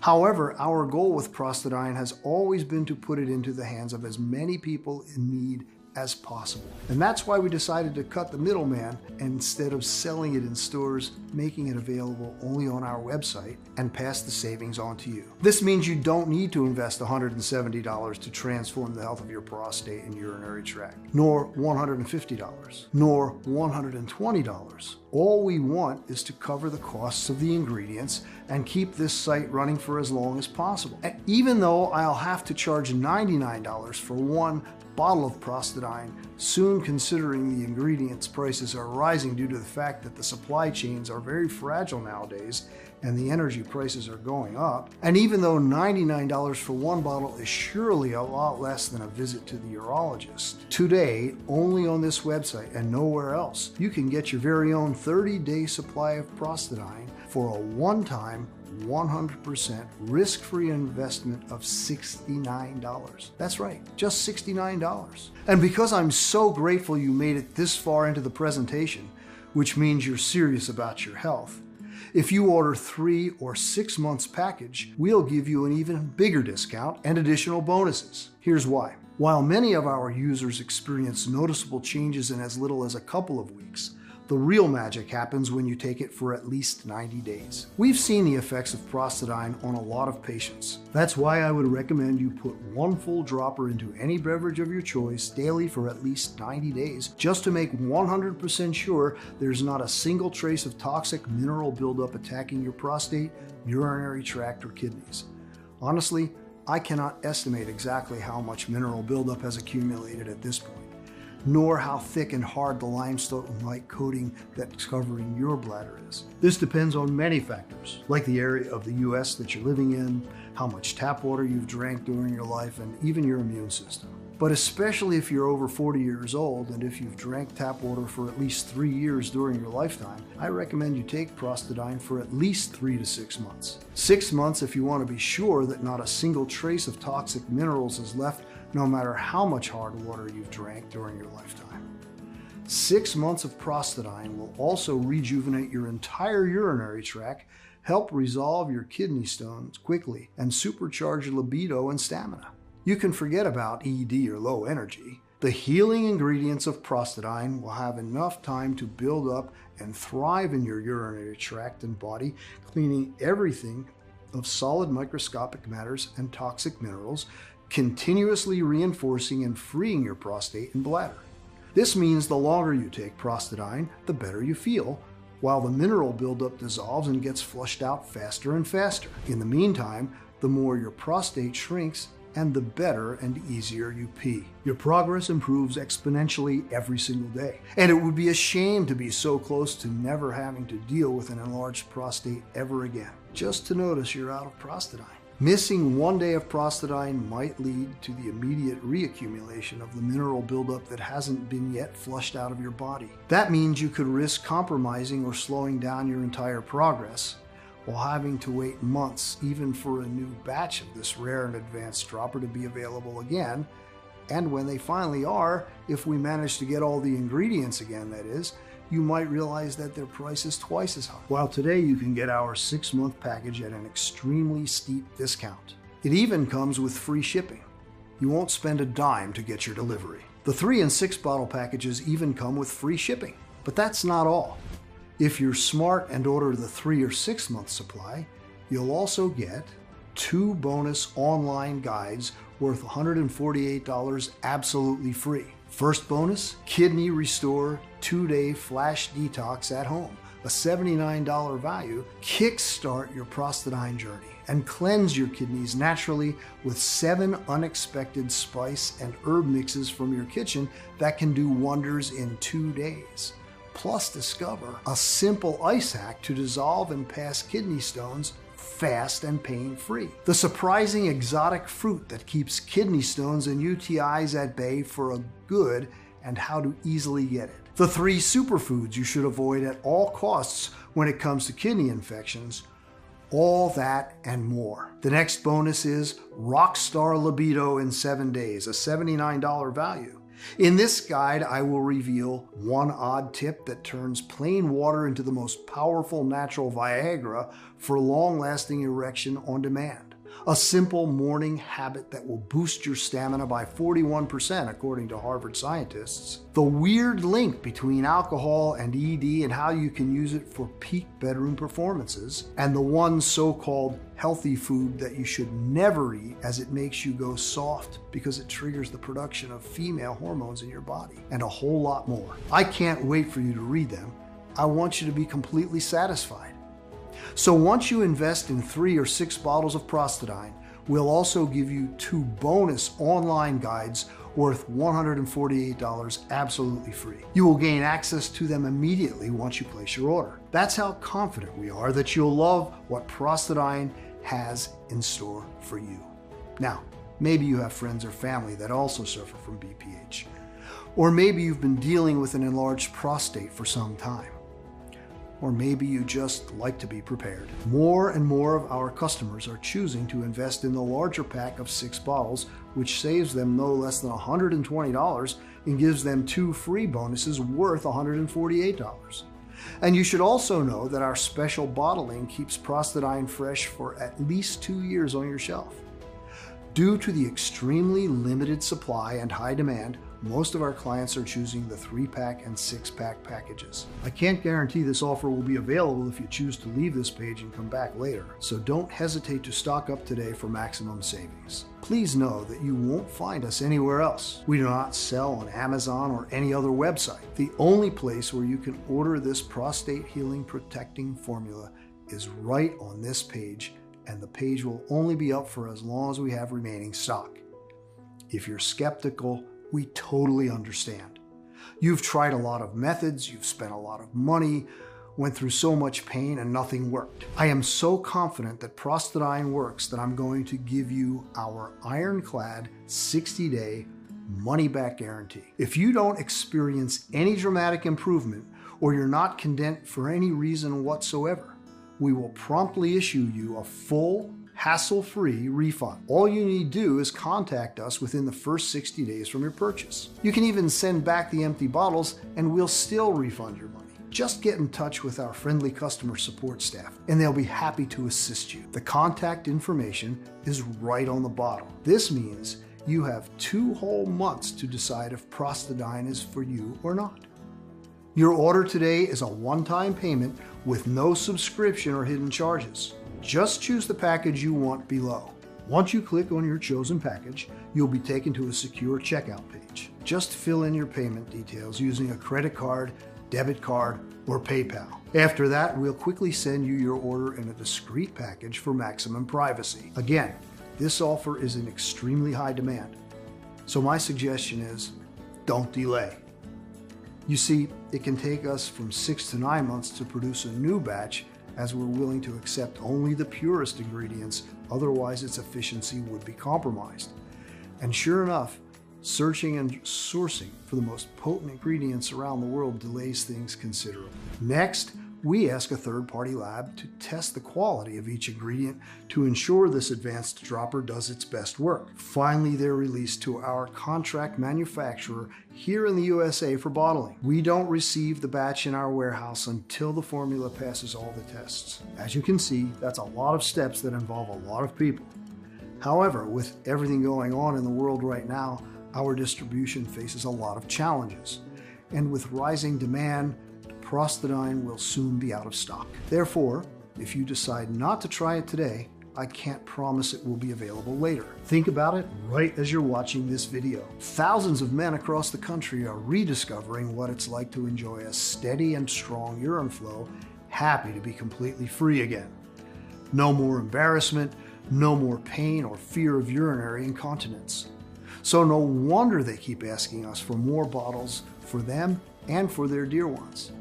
However, our goal with Prostadine has always been to put it into the hands of as many people in need as possible. And that's why we decided to cut the middleman and instead of selling it in stores, making it available only on our website and pass the savings on to you. This means you don't need to invest $170 to transform the health of your prostate and urinary tract, nor $150, nor $120. All we want is to cover the costs of the ingredients and keep this site running for as long as possible. And even though I'll have to charge $99 for one bottle of Prostadine, soon considering the ingredients prices are rising due to the fact that the supply chains are very fragile nowadays and the energy prices are going up. And even though $99 for one bottle is surely a lot less than a visit to the urologist, today, only on this website and nowhere else, you can get your very own 30-day supply of Prostadine for a one-time 100% risk-free investment of $69. That's right, just $69. And because I'm so grateful you made it this far into the presentation, which means you're serious about your health, if you order 3 or 6 months package, we'll give you an even bigger discount and additional bonuses. Here's why. While many of our users experience noticeable changes in as little as a couple of weeks, the real magic happens when you take it for at least 90 days. We've seen the effects of Prostadine on a lot of patients. That's why I would recommend you put one full dropper into any beverage of your choice daily for at least 90 days, just to make 100% sure there's not a single trace of toxic mineral buildup attacking your prostate, urinary tract, or kidneys. Honestly, I cannot estimate exactly how much mineral buildup has accumulated at this point, nor how thick and hard the limestone-like coating that's covering your bladder is. This depends on many factors, like the area of the US that you're living in, how much tap water you've drank during your life, and even your immune system. But especially if you're over 40 years old and if you've drank tap water for at least 3 years during your lifetime, I recommend you take Prostadine for at least 3 to 6 months. 6 months if you want to be sure that not a single trace of toxic minerals is left no matter how much hard water you've drank during your lifetime. 6 months of Prostadine will also rejuvenate your entire urinary tract, help resolve your kidney stones quickly, and supercharge your libido and stamina. You can forget about ED or low energy. The healing ingredients of Prostadine will have enough time to build up and thrive in your urinary tract and body, cleaning everything of solid microscopic matters and toxic minerals, continuously reinforcing and freeing your prostate and bladder. This means the longer you take Prostadine, the better you feel, while the mineral buildup dissolves and gets flushed out faster and faster. In the meantime, the more your prostate shrinks and the better and easier you pee. Your progress improves exponentially every single day. And it would be a shame to be so close to never having to deal with an enlarged prostate ever again, just to notice you're out of Prostadine. Missing one day of Prostadine might lead to the immediate reaccumulation of the mineral buildup that hasn't been yet flushed out of your body. That means you could risk compromising or slowing down your entire progress, while having to wait months even for a new batch of this rare and advanced dropper to be available again. And when they finally are, if we manage to get all the ingredients again, that is, you might realize that their price is twice as high. While today you can get our 6-month package at an extremely steep discount. It even comes with free shipping. You won't spend a dime to get your delivery. The 3 and 6 bottle packages even come with free shipping. But that's not all. If you're smart and order the 3 or 6 month supply, you'll also get 2 bonus online guides worth $148 absolutely free. First bonus, Kidney Restore 2-day flash detox at home, a $79 value. Kickstart your Prostadine journey and cleanse your kidneys naturally with 7 unexpected spice and herb mixes from your kitchen that can do wonders in 2 days. Plus, discover a simple ice hack to dissolve and pass kidney stones fast and pain-free. The surprising exotic fruit that keeps kidney stones and UTIs at bay for a good, and how to easily get it. The 3 superfoods you should avoid at all costs when it comes to kidney infections. All that and more. The next bonus is Rockstar Libido in 7 days, a $79 value. In this guide, I will reveal one odd tip that turns plain water into the most powerful natural Viagra for long-lasting erection on demand. A simple morning habit that will boost your stamina by 41%, according to Harvard scientists. The weird link between alcohol and ED and how you can use it for peak bedroom performances. And the one so-called healthy food that you should never eat, as it makes you go soft because it triggers the production of female hormones in your body. And a whole lot more. I can't wait for you to read them. I want you to be completely satisfied. So once you invest in 3 or 6 bottles of Prostadine, we'll also give you 2 bonus online guides worth $148 absolutely free. You will gain access to them immediately once you place your order. That's how confident we are that you'll love what Prostadine has in store for you. Now, maybe you have friends or family that also suffer from BPH. Or maybe you've been dealing with an enlarged prostate for some time. Or maybe you just like to be prepared. More and more of our customers are choosing to invest in the larger pack of 6 bottles, which saves them no less than $120 and gives them 2 free bonuses worth $148. And you should also know that our special bottling keeps Prostadine fresh for at least 2 years on your shelf. Due to the extremely limited supply and high demand, most of our clients are choosing the 3-pack and 6-pack packages. I can't guarantee this offer will be available if you choose to leave this page and come back later, so don't hesitate to stock up today for maximum savings. Please know that you won't find us anywhere else. We do not sell on Amazon or any other website. The only place where you can order this prostate healing protecting formula is right on this page, and the page will only be up for as long as we have remaining stock. If you're skeptical, we totally understand. You've tried a lot of methods, you've spent a lot of money, went through so much pain, and nothing worked. I am so confident that Prostadine works that I'm going to give you our ironclad 60-day money-back guarantee. If you don't experience any dramatic improvement, or you're not content for any reason whatsoever, we will promptly issue you a full, hassle-free refund. All you need to do is contact us within the first 60 days from your purchase. You can even send back the empty bottles and we'll still refund your money. Just get in touch with our friendly customer support staff and they'll be happy to assist you. The contact information is right on the bottle. This means you have 2 whole months to decide if Prostadine is for you or not. Your order today is a one-time payment with no subscription or hidden charges. Just choose the package you want below. Once you click on your chosen package, you'll be taken to a secure checkout page. Just fill in your payment details using a credit card, debit card, or PayPal. After that, we'll quickly send you your order in a discreet package for maximum privacy. Again, this offer is in extremely high demand. So my suggestion is, don't delay. You see, it can take us from 6 to 9 months to produce a new batch, as we're willing to accept only the purest ingredients, otherwise its efficiency would be compromised. And sure enough, searching and sourcing for the most potent ingredients around the world delays things considerably. Next, we ask a third-party lab to test the quality of each ingredient to ensure this advanced dropper does its best work. Finally, they're released to our contract manufacturer here in the USA for bottling. We don't receive the batch in our warehouse until the formula passes all the tests. As you can see, that's a lot of steps that involve a lot of people. However, with everything going on in the world right now, our distribution faces a lot of challenges. And with rising demand, Prostadine will soon be out of stock. Therefore, if you decide not to try it today, I can't promise it will be available later. Think about it right as you're watching this video. Thousands of men across the country are rediscovering what it's like to enjoy a steady and strong urine flow, happy to be completely free again. No more embarrassment, no more pain or fear of urinary incontinence. So no wonder they keep asking us for more bottles for them and for their dear ones.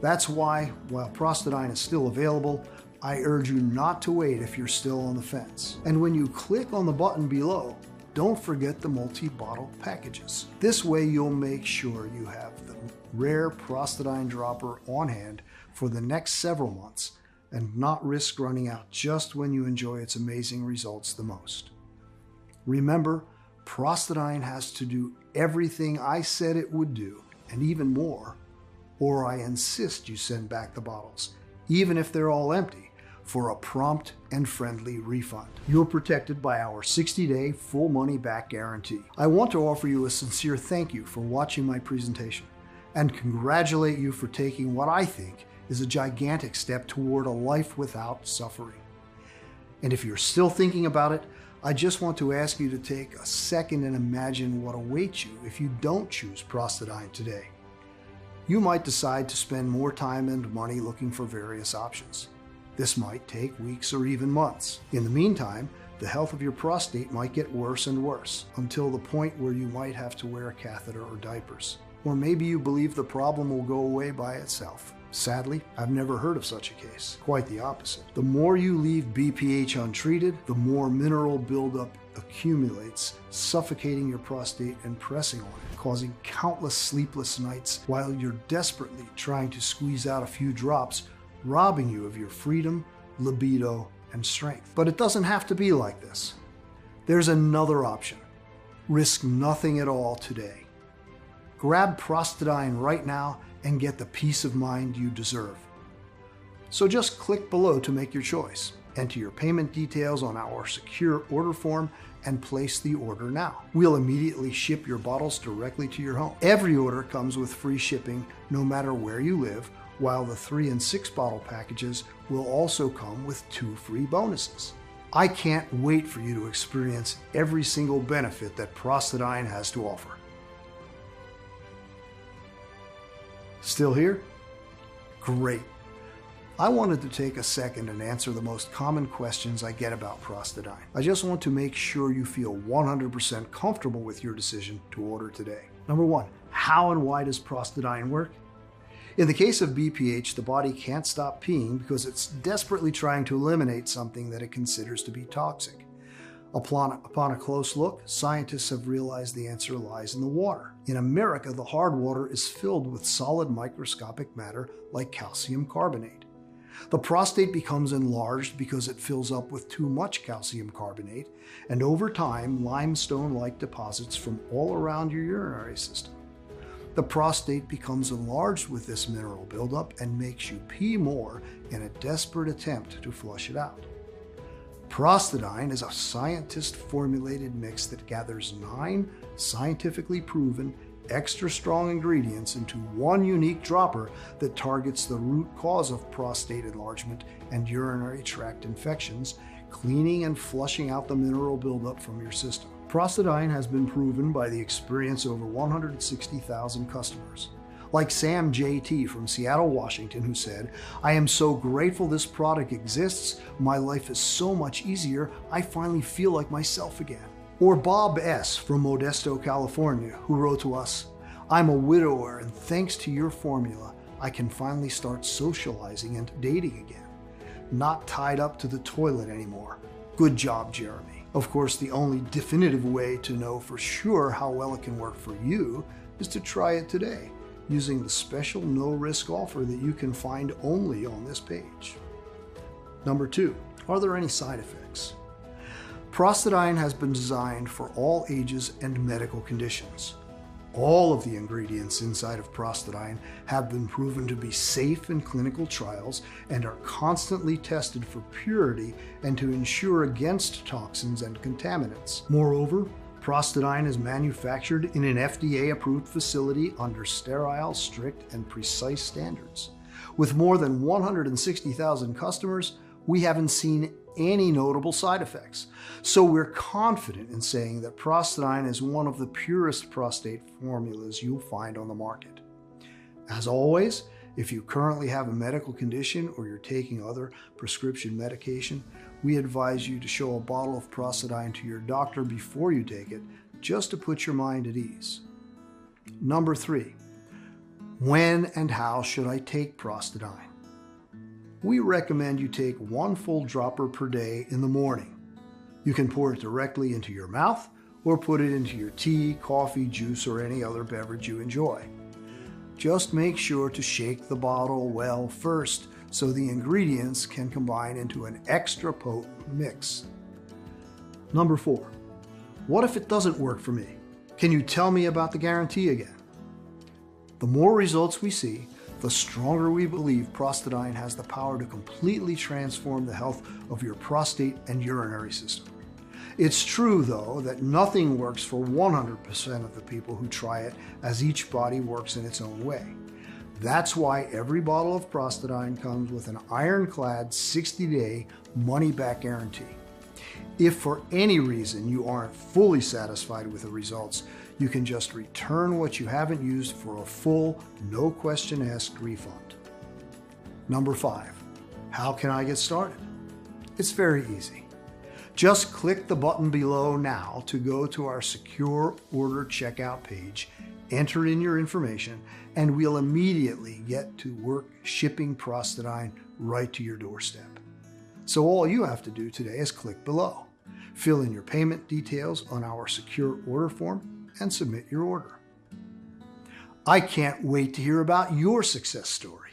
That's why, while Prostadine is still available, I urge you not to wait if you're still on the fence. And when you click on the button below, don't forget the multi-bottle packages. This way you'll make sure you have the rare Prostadine dropper on hand for the next several months and not risk running out just when you enjoy its amazing results the most. Remember, Prostadine has to do everything I said it would do, and even more, or I insist you send back the bottles, even if they're all empty, for a prompt and friendly refund. You're protected by our 60-day full money-back guarantee. I want to offer you a sincere thank you for watching my presentation and congratulate you for taking what I think is a gigantic step toward a life without suffering. And if you're still thinking about it, I just want to ask you to take a second and imagine what awaits you if you don't choose Prostadine today. You might decide to spend more time and money looking for various options. This might take weeks or even months. In the meantime, the health of your prostate might get worse and worse until the point where you might have to wear a catheter or diapers. Or maybe you believe the problem will go away by itself. Sadly, I've never heard of such a case. Quite the opposite. The more you leave BPH untreated, the more mineral buildup accumulates, suffocating your prostate and pressing on it, causing countless sleepless nights while you're desperately trying to squeeze out a few drops, robbing you of your freedom, libido, and strength. But it doesn't have to be like this. There's another option. Risk nothing at all today. Grab Prostadine right now and get the peace of mind you deserve. So just click below to make your choice. Enter your payment details on our secure order form and place the order now. We'll immediately ship your bottles directly to your home. Every order comes with free shipping no matter where you live, while the 3 and 6 bottle packages will also come with 2 free bonuses. I can't wait for you to experience every single benefit that Prostadine has to offer. Still here? Great. I wanted to take a second and answer the most common questions I get about Prostadine. I just want to make sure you feel 100% comfortable with your decision to order today. Number 1, how and why does Prostadine work? In the case of BPH, the body can't stop peeing because it's desperately trying to eliminate something that it considers to be toxic. Upon a close look, scientists have realized the answer lies in the water. In America, the hard water is filled with solid microscopic matter like calcium carbonate. The prostate becomes enlarged because it fills up with too much calcium carbonate, and over time, limestone-like deposits from all around your urinary system. The prostate becomes enlarged with this mineral buildup and makes you pee more in a desperate attempt to flush it out. Prostadine is a scientist-formulated mix that gathers 9 scientifically proven, extra strong ingredients into one unique dropper that targets the root cause of prostate enlargement and urinary tract infections, cleaning and flushing out the mineral buildup from your system. Prostadine has been proven by the experience of over 160,000 customers. Like Sam JT from Seattle, Washington, who said, "I am so grateful this product exists. My life is so much easier. I finally feel like myself again." Or Bob S. from Modesto, California, who wrote to us, "I'm a widower, and thanks to your formula, I can finally start socializing and dating again. Not tied up to the toilet anymore. Good job, Jeremy." Of course, the only definitive way to know for sure how well it can work for you is to try it today, using the special no-risk offer that you can find only on this page. Number 2, are there any side effects? Prostadine has been designed for all ages and medical conditions. All of the ingredients inside of Prostadine have been proven to be safe in clinical trials and are constantly tested for purity and to ensure against toxins and contaminants. Moreover, Prostadine is manufactured in an FDA-approved facility under sterile, strict, and precise standards. With more than 160,000 customers, we haven't seen any notable side effects. So we're confident in saying that Prostadine is one of the purest prostate formulas you'll find on the market. As always, if you currently have a medical condition or you're taking other prescription medication, we advise you to show a bottle of Prostadine to your doctor before you take it, just to put your mind at ease. Number 3, when and how should I take Prostadine? We recommend you take 1 full dropper per day in the morning. You can pour it directly into your mouth or put it into your tea, coffee, juice, or any other beverage you enjoy. Just make sure to shake the bottle well first so the ingredients can combine into an extra potent mix. Number 4, what if it doesn't work for me? Can you tell me about the guarantee again? The more results we see, the stronger we believe Prostadine has the power to completely transform the health of your prostate and urinary system. It's true, though, that nothing works for 100% of the people who try it, as each body works in its own way. That's why every bottle of Prostadine comes with an ironclad 60-day money-back guarantee. If for any reason you aren't fully satisfied with the results, you can just return what you haven't used for a full, no-question-asked refund. Number 5, how can I get started? It's very easy. Just click the button below now to go to our secure order checkout page, enter in your information, and we'll immediately get to work shipping Prostadine right to your doorstep. So all you have to do today is click below, fill in your payment details on our secure order form, and submit your order. I can't wait to hear about your success story.